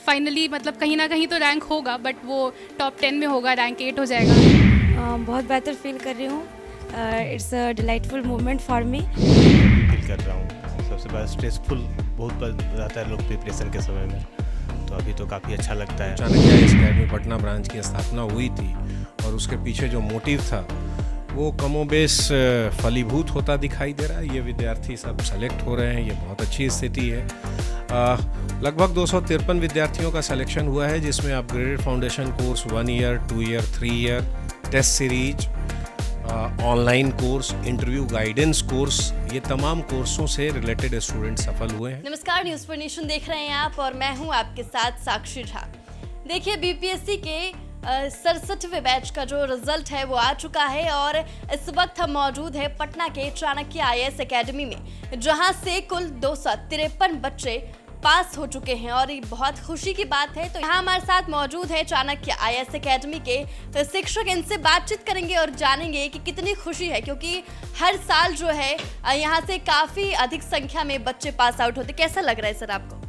Finally मतलब कहीं ना कहीं तो रैंक होगा, बट वो टॉप 10 में होगा, रैंक 8 हो जाएगा। बहुत बेहतर फील कर रही हूँ। It's a delightful moment for me. Feel कर रहा हूँ। सबसे बड़ा स्ट्रेसफुल बहुत रहता है लोग प्रिपरेशन के समय में, तो अभी तो काफ़ी अच्छा लगता है। Chanakya IAS academy Patna branch की स्थापना हुई थी और उसके पीछे जो मोटिव था वो कमोबेश फलीभूत होता दिखाई दे रहा है। ये विद्यार्थी सब सेलेक्ट हो रहे हैं, ये बहुत अच्छी स्थिति है। लगभग 253 विद्यार्थियों का सिलेक्शन हुआ है, जिसमें upgraded foundation course 1 year, 2 year, 3 year, test series, online course, interview guidance course, ये तमाम कोर्सों से रिलेटेड स्टूडेंट सफल हुए हैं। नमस्कार, न्यूज़ पर नेशन देख रहे हैं आप और मैं हूं आपके साथ साक्षी झा। देखिए, बीपीएससी के 67वें बैच का जो रिजल्ट है वो आ चुका है और इस वक्त हम मौजूद है पटना के चाणक्य आईएएस अकेडमी में, जहां से कुल 253 बच्चे पास हो चुके हैं और ये बहुत खुशी की बात है। तो यहाँ हमारे साथ मौजूद है चाणक्य आईएएस अकेडमी के शिक्षक। इनसे बातचीत करेंगे और जानेंगे कि कितनी खुशी है, क्योंकि हर साल जो है यहाँ से काफ़ी अधिक संख्या में बच्चे पास आउट होते। कैसा लग रहा है सर आपको?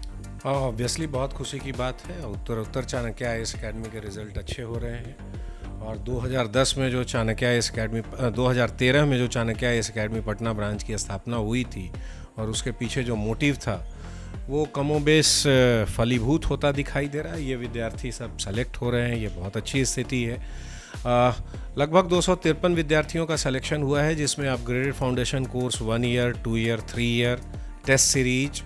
ऑब्वियसली बहुत खुशी की बात है। उत्तर चाणक्य आईएएस अकेडमी के रिजल्ट अच्छे हो रहे हैं और 2010 में जो चाणक्य आईएएस अकेडमी 2013 में जो Chanakya IAS academy Patna branch की स्थापना हुई थी और उसके पीछे जो मोटिव था वो कमोबेश फलीभूत होता दिखाई दे रहा है। ये विद्यार्थी सब सेलेक्ट हो रहे हैं, ये बहुत अच्छी स्थिति है। लगभग 253 विद्यार्थियों का सिलेक्शन हुआ है, जिसमें upgraded foundation course 1 year, 2 year, 3 year, test series,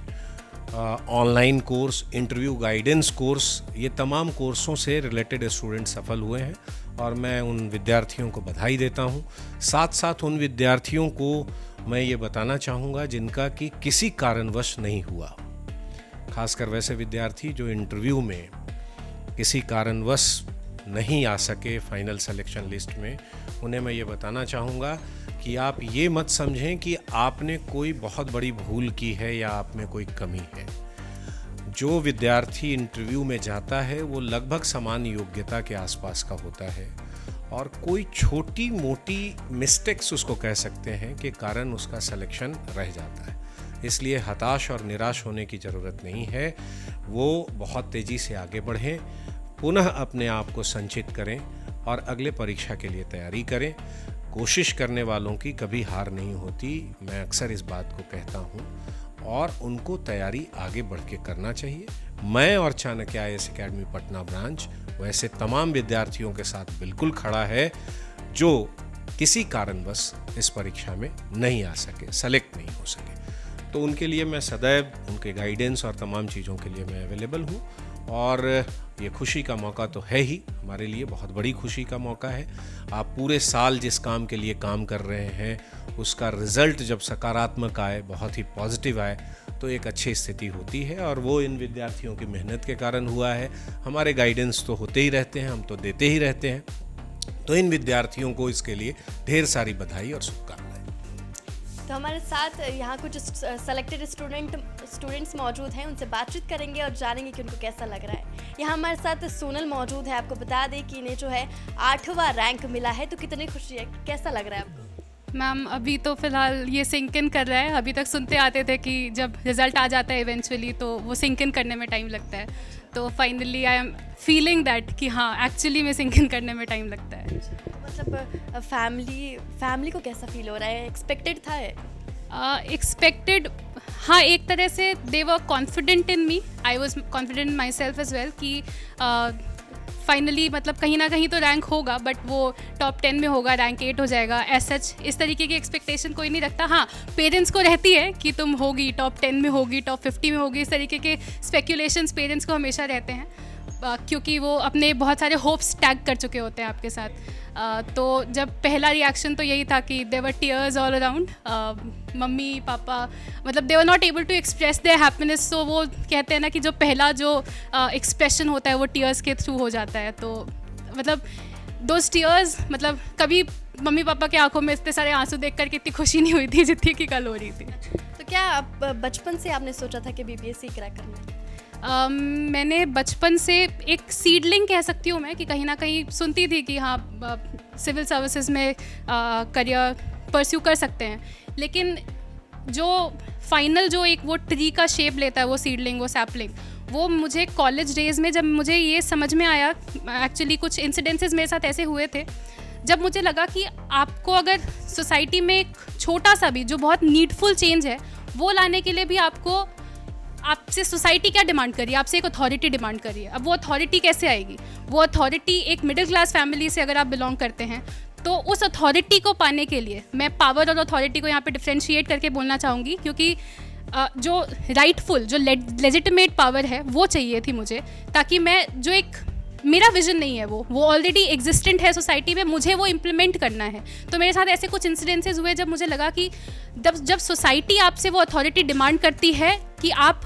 online course, interview guidance course, ये तमाम कोर्सों से रिलेटेड स्टूडेंट सफल हुए हैं और मैं उन विद्यार्थियों को बधाई देता हूं। साथ साथ उन विद्यार्थियों को मैं ये बताना चाहूँगा जिनका कि किसी कारणवश नहीं हुआ, खासकर वैसे विद्यार्थी जो इंटरव्यू में किसी कारणवश नहीं आ सके फाइनल सिलेक्शन लिस्ट में, उन्हें मैं ये बताना चाहूँगा कि आप ये मत समझें कि आपने कोई बहुत बड़ी भूल की है या आप में कोई कमी है। जो विद्यार्थी इंटरव्यू में जाता है वो लगभग समान योग्यता के आसपास का होता है और कोई छोटी मोटी मिस्टेक्स उसको कह सकते हैं कि कारण उसका सिलेक्शन रह जाता है। इसलिए हताश और निराश होने की ज़रूरत नहीं है। वो बहुत तेज़ी से आगे बढ़ें, पुनः अपने आप को संचित करें और अगले परीक्षा के लिए तैयारी करें। कोशिश करने वालों की कभी हार नहीं होती, मैं अक्सर इस बात को कहता हूँ और उनको तैयारी आगे बढ़ के करना चाहिए। मैं और Chanakya IAS academy Patna branch वैसे तमाम विद्यार्थियों के साथ बिल्कुल खड़ा है जो किसी कारणवश इस परीक्षा में नहीं आ सके, सेलेक्ट नहीं हो सके। तो उनके लिए मैं सदैव उनके गाइडेंस और तमाम चीज़ों के लिए मैं अवेलेबल हूँ और ये खुशी का मौका तो है ही, हमारे लिए बहुत बड़ी खुशी का मौका है। आप पूरे साल जिस काम के लिए काम कर रहे हैं उसका रिज़ल्ट जब सकारात्मक आए, बहुत ही पॉजिटिव आए, तो एक अच्छी स्थिति होती है और वो इन विद्यार्थियों की मेहनत के कारण हुआ है। हमारे गाइडेंस तो होते ही रहते हैं, हम तो देते ही रहते हैं, तो इन विद्यार्थियों को इसके लिए ढेर सारी बधाई और शुभकामनाएं। तो हमारे साथ यहाँ कुछ सेलेक्टेड स्टूडेंट्स मौजूद हैं, उनसे बातचीत करेंगे और जानेंगे कि उनको कैसा लग रहा है। यहाँ हमारे साथ सोनल मौजूद है। आपको बता दें कि इन्हें जो है 8वां रैंक मिला है, तो कितनी खुशी है, कैसा लग रहा है आपको? मैम अभी तो फ़िलहाल ये सिंक इन कर रहा है। अभी तक सुनते आते थे कि जब रिज़ल्ट आ जाता है इवेंचुअली तो वो सिंक इन करने में टाइम लगता है, तो finally I am feeling that कि हाँ एक्चुअली में सिंक इन करने में टाइम लगता है। मतलब फैमिली को कैसा फील हो रहा है? एक्सपेक्टेड था? एक्सपेक्टेड, हाँ, एक तरह से they were confident in me, I was confident myself as well कि फाइनली मतलब कहीं ना कहीं तो रैंक होगा, बट वो टॉप 10 में होगा, रैंक 8 हो जाएगा। सच इस तरीके की एक्सपेक्टेशन कोई नहीं रखता। हाँ, पेरेंट्स को रहती है कि तुम होगी, टॉप 10 में होगी, टॉप 50 में होगी, इस तरीके के स्पेक्यूलेशंस पेरेंट्स को हमेशा रहते हैं, क्योंकि वो अपने बहुत सारे होप्स टैग कर चुके होते हैं आपके साथ। तो जब पहला रिएक्शन तो यही था कि there were tears all around. Mummy papa मतलब they were not able to express their happiness, so वो कहते हैं ना कि जो पहला जो एक्सप्रेशन होता है वो टीयर्स के थ्रू हो जाता है। तो मतलब दोज टीयर्स, मतलब कभी मम्मी पापा के आंखों में इतने सारे आंसू देख कर इतनी खुशी नहीं हुई थी जितनी कि कल हो रही थी। तो क्या आप बचपन से आपने सोचा था कि बीपीएससी क्रैक करना है? मैंने बचपन से एक सीडलिंग कह सकती हूँ मैं कि कहीं ना कहीं सुनती थी कि हाँ सिविल सर्विसेज में करियर परस्यू कर सकते हैं, लेकिन जो फाइनल जो एक वो ट्री का शेप लेता है वो सीडलिंग, वो सैपलिंग, वो मुझे कॉलेज डेज़ में जब मुझे ये समझ में आया, एक्चुअली कुछ इंसिडेंसेस मेरे साथ ऐसे हुए थे जब मुझे लगा कि आपको अगर सोसाइटी में एक छोटा सा भी जो बहुत नीडफुल चेंज है वो लाने के लिए भी आपसे सोसाइटी क्या डिमांड करिए, आपसे एक अथॉरिटी डिमांड करिए। अब वो अथॉरिटी कैसे आएगी? वो अथॉरिटी एक मिडिल क्लास फैमिली से अगर आप बिलोंग करते हैं तो उस अथॉरिटी को पाने के लिए, मैं पावर और अथॉरिटी को यहाँ पे डिफ्रेंशिएट करके बोलना चाहूँगी, क्योंकि जो राइटफुल, जो लेजिटिमेट पावर है वो चाहिए थी मुझे, ताकि मैं जो एक मेरा विजन नहीं है वो ऑलरेडी एग्जिस्टेंट है सोसाइटी में, मुझे वो इम्प्लीमेंट करना है। तो मेरे साथ ऐसे कुछ इंसिडेंसेस हुए जब मुझे लगा कि जब सोसाइटी आपसे वो अथॉरिटी डिमांड करती है कि आप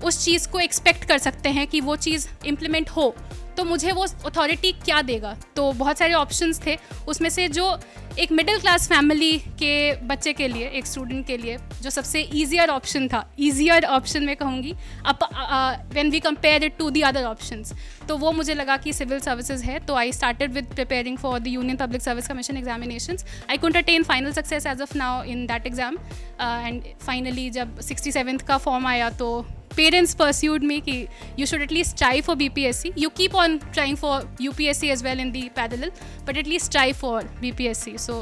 उस चीज़ को एक्सपेक्ट कर सकते हैं कि वो चीज़ इम्प्लीमेंट हो, तो मुझे वो अथॉरिटी क्या देगा। तो बहुत सारे ऑप्शंस थे, उसमें से जो एक मिडिल क्लास फैमिली के बच्चे के लिए, एक स्टूडेंट के लिए जो सबसे ईजियर ऑप्शन था, ईजियर ऑप्शन मैं कहूँगी when we compare it to the other options, तो वो मुझे लगा कि सिविल सर्विसेज है। तो I started with preparing for the union public service commission examinations. I couldn't attain final success as of now in that exam, and finally जब 67th का form आया तो parents pursued me कि you should at least try for BPSC. You keep on trying for UPSC as well in the parallel, but at least try for BPSC. So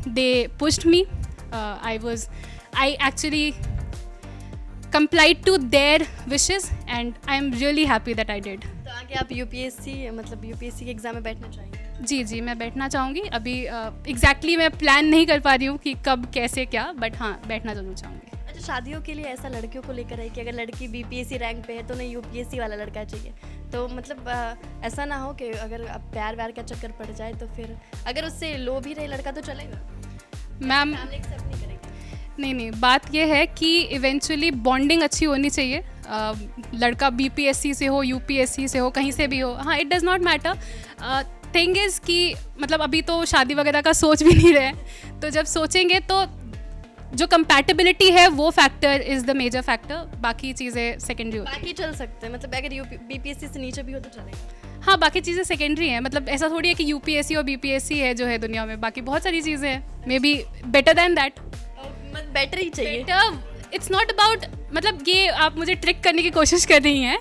they pushed me. I actually complied to their wishes and I am really happy that I did. तो आगे आप UPSC मतलब UPSC के exam में बैठना चाहेंगे? जी मैं बैठना चाहूँगी। अभी एग्जैक्टली मैं प्लान नहीं कर पा रही हूँ कि कब कैसे क्या, बट हाँ बैठना ज़रूर चाहूँगी। अच्छा, शादियों के लिए ऐसा लड़कियों को लेकर है कि अगर लड़की BPSC रैंक पे है तो उन्हें UPSC वाला लड़का चाहिए, तो मतलब ऐसा ना हो कि अगर अब प्यार व्यार का चक्कर पड़ जाए तो फिर अगर उससे लो भी रहे लड़का तो चलेगा? मैम फैमिली एक्सेप्ट नहीं करेगी? नहीं, बात यह है कि इवेंचुअली बॉन्डिंग अच्छी होनी चाहिए। लड़का BPSC से हो, UPSC से हो, कहीं से भी हो, हाँ it does not matter. Thing is कि मतलब अभी तो शादी वगैरह का सोच भी नहीं रहे, तो जब सोचेंगे तो जो कंपैटिबिलिटी है वो factor is the major factor, बाकी चीज़ें सेकेंडरी होती हैं। बाकी चल सकते हैं, मतलब अगर BPSC से नीचे भी हो तो चलेगा? हाँ, बाकी चीज़ें सेकेंडरी हैं। मतलब ऐसा थोड़ी है कि UPSC और BPSC है जो है दुनिया में, बाकी बहुत सारी चीज़ें हैं, maybe better than that. Better ही चाहिए। इट्स नॉट अबाउट, मतलब ये आप मुझे ट्रिक करने की कोशिश कर रही हैं,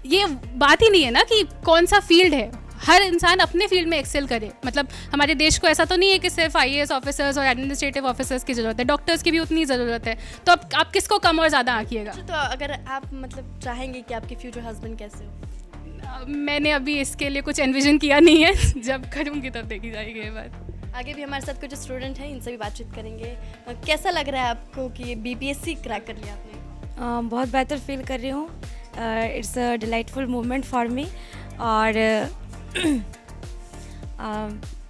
ये बात ही नहीं है ना कि कौन सा फील्ड है, हर इंसान अपने फील्ड में एक्सेल करे। मतलब हमारे देश को ऐसा तो नहीं है कि सिर्फ IAS ऑफिसर्स और एडमिनिस्ट्रेटिव ऑफिसर्स की ज़रूरत है, डॉक्टर्स की भी उतनी ज़रूरत है, तो अब आप किसको कम और ज़्यादा आंकिएगा। तो अगर आप मतलब चाहेंगे कि आपके फ्यूचर हस्बैंड कैसे हो? मैंने अभी इसके लिए कुछ एनविजन किया नहीं है, जब करूँगी तब देखी जाएगी ये बात। आगे भी हमारे साथ कुछ स्टूडेंट हैं, इनसे भी बातचीत करेंगे। कैसा लग रहा है आपको कि BPSC क्रैक कर लिया आपने? बहुत बेहतर फील कर रही हूँ। It's a delightful moment for me और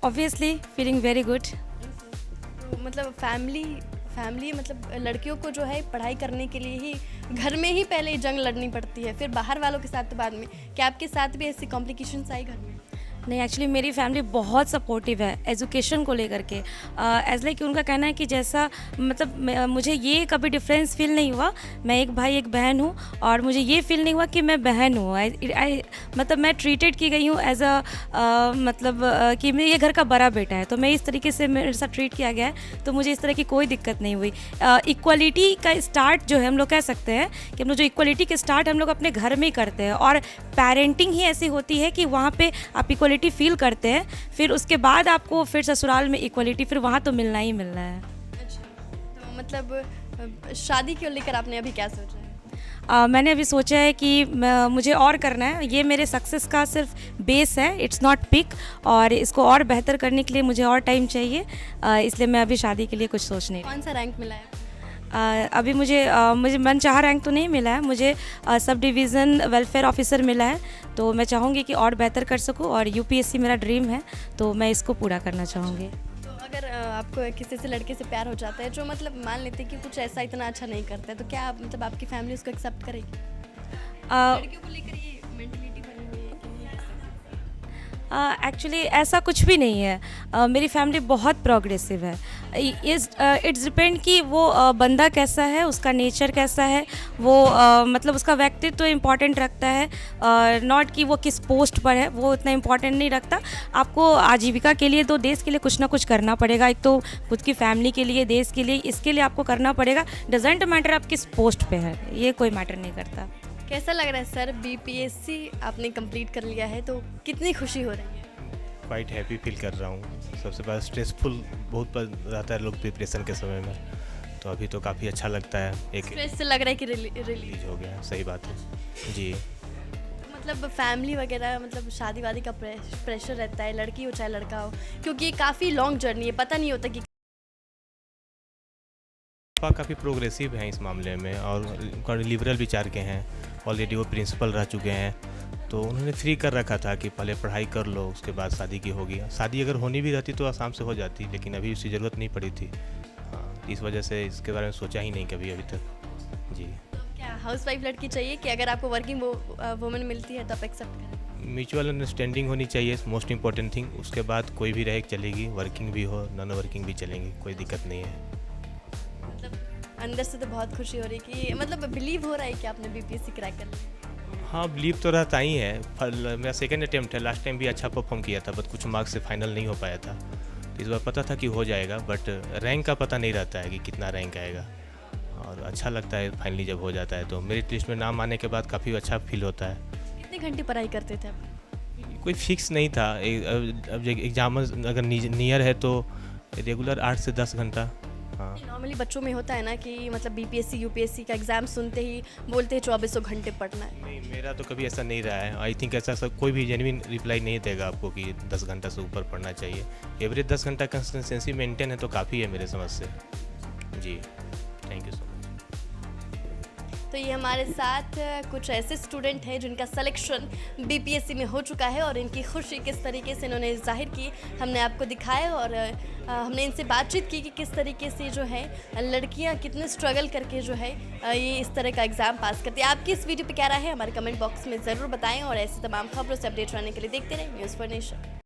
ऑब्वियसली फीलिंग वेरी गुड। तो मतलब फैमिली मतलब लड़कियों को जो है पढ़ाई करने के लिए ही घर में ही पहले जंग लड़नी पड़ती है, फिर बाहर वालों के साथ तो बाद में। क्या आपके साथ भी ऐसी कॉम्प्लिकेशंस आई घर में? नहीं, एक्चुअली मेरी फैमिली बहुत सपोर्टिव है एजुकेशन को लेकर के। एज लाइक उनका कहना है कि जैसा मतलब मुझे ये कभी डिफरेंस फील नहीं हुआ, मैं एक भाई एक बहन हूँ और मुझे ये फील नहीं हुआ कि मैं बहन हूँ। मतलब मैं ट्रीटेड की गई हूँ एज अ मतलब कि मैं ये घर का बड़ा बेटा है, तो मैं इस तरीके से मेरे साथ ट्रीट किया गया है, तो मुझे इस तरह की कोई दिक्कत नहीं हुई। इक्वलिटी का स्टार्ट जो है हम लोग कह सकते हैं कि हम लोग जो इक्वलिटी के स्टार्ट हम लोग अपने घर में ही करते हैं, और पेरेंटिंग ही ऐसी होती है कि वहाँ पे आप इक्वलिटी फील करते हैं, फिर उसके बाद आपको फिर ससुराल में इक्वलिटी फिर वहाँ तो मिलना ही मिलना है। अच्छा, तो मतलब शादी को लेकर आपने अभी क्या सोचा है? मैंने अभी सोचा है कि मुझे और करना है, ये मेरे सक्सेस का सिर्फ बेस है, इट्स नॉट पिक, और इसको और बेहतर करने के लिए मुझे और टाइम चाहिए, इसलिए मैं अभी शादी के लिए कुछ सोच नहीं। कौन सा रैंक मिला है? अभी मुझे मनचाहा रैंक तो नहीं मिला है, मुझे सब डिवीज़न वेलफेयर ऑफिसर मिला है, तो मैं चाहूँगी कि और बेहतर कर सकूँ, और UPSC मेरा ड्रीम है, तो मैं इसको पूरा करना चाहूँगी। तो अगर आपको किसी से लड़के से प्यार हो जाता है जो मतलब मान लेते हैं कि कुछ ऐसा इतना अच्छा नहीं करता है, तो क्या आप मतलब आपकी फैमिली उसको एक्सेप्ट करेगी? लड़कियों को लेकर ये मेंटलिटी बनी हुई है कि नहीं कर सकते? एक्चुअली ऐसा कुछ भी नहीं है। मेरी फैमिली बहुत प्रोग्रेसिव है। इट्स डिपेंड कि वो बंदा कैसा है, उसका नेचर कैसा है, वो मतलब उसका व्यक्तित्व तो इम्पॉर्टेंट रखता है, नॉट कि वो किस पोस्ट पर है, वो उतना इम्पॉर्टेंट नहीं रखता। आपको आजीविका के लिए तो देश के लिए कुछ ना कुछ करना पड़ेगा, एक तो खुद की फैमिली के लिए, देश के लिए, इसके लिए आपको करना पड़ेगा। डजेंट मैटर आप किस पोस्ट पे है, ये कोई मैटर नहीं करता। कैसा लग रहा है सर, बीपीएससी आपने कंप्लीट कर लिया है तो कितनी खुशी हो रही है? क्वाइट हैप्पी फील कर रहा हूँ। सबसे पहले स्ट्रेसफुल बहुत रहता है लोग प्रिपरेशन के समय में, तो अभी तो काफ़ी अच्छा लगता है। एक स्ट्रेस से लग रहा है कि रिलीज रिलीज हो गया, सही बात है जी। मतलब फैमिली वगैरह, मतलब शादी वादी का प्रेशर रहता है, लड़की हो चाहे लड़का हो, क्योंकि ये काफ़ी लॉन्ग जर्नी है, पता नहीं होता कि पापा काफ़ी प्रोग्रेसिव हैं इस मामले में और उनका लिबरल विचार के हैं। ऑलरेडी वो प्रिंसिपल रह चुके हैं, तो उन्होंने फ्री कर रखा था कि पहले पढ़ाई कर लो, उसके बाद शादी की होगी। शादी अगर होनी भी रहती तो आसाम से हो जाती, लेकिन अभी उसकी ज़रूरत नहीं पड़ी थी। हाँ, इस वजह से इसके बारे में सोचा ही नहीं कभी अभी तक जी। तो क्या हाउस वाइफ लड़की चाहिए कि अगर आपको वर्किंग वुमन मिलती है तो आप एक्सेप्ट करें? म्यूचुअल अंडरस्टैंडिंग होनी चाहिए, मोस्ट इंपॉर्टेंट थिंग। उसके बाद कोई भी रहे चलेगी, वर्किंग भी हो नॉन वर्किंग भी चलेंगी, कोई दिक्कत नहीं है। मतलब अंदर से तो बहुत खुशी हो रही है कि मतलब बिलीव हो रहा है कि आपने बीपीएससी क्रैक कर लिया। हाँ, बिलीव तो रहता ही है। मेरा सेकेंड अटेम्प्ट है, लास्ट टाइम भी अच्छा परफॉर्म किया था, बट कुछ मार्क्स से फाइनल नहीं हो पाया था। इस बार पता था कि हो जाएगा, बट रैंक का पता नहीं रहता है कि कितना रैंक आएगा, और अच्छा लगता है फाइनली जब हो जाता है तो। मेरिट लिस्ट में नाम आने के बाद काफ़ी अच्छा फील होता है। कितने घंटे पढ़ाई करते थे आप? कोई फिक्स नहीं था। अब एग्जाम अगर नियर है तो रेगुलर 8 से 10 घंटा। हाँ, नॉर्मली बच्चों में होता है ना कि मतलब बीपीएससी यूपीएससी का एग्जाम सुनते ही बोलते हैं 2400 घंटे पढ़ना है। नहीं, मेरा तो कभी ऐसा नहीं रहा है। आई थिंक ऐसा कोई भी जेन्युइन रिप्लाई नहीं देगा आपको कि 10 घंटा से ऊपर पढ़ना चाहिए। एवरेज 10 घंटा कंसिस्टेंसी मेंटेन है तो काफ़ी है मेरे समझ से जी। Thank you so much. तो ये हमारे साथ कुछ ऐसे स्टूडेंट हैं जिनका सिलेक्शन बीपीएससी में हो चुका है और इनकी खुशी किस तरीके से इन्होंने जाहिर की हमने आपको दिखाया, और हमने इनसे बातचीत की कि किस तरीके से जो है लड़कियां कितने स्ट्रगल करके जो है ये इस तरह का एग्ज़ाम पास करती है। आपकी इस वीडियो पे क्या राय है हमारे कमेंट बॉक्स में ज़रूर बताएं, और ऐसी तमाम खबरों से अपडेट रहने के लिए देखते रहें न्यूज़ फॉर नेशन।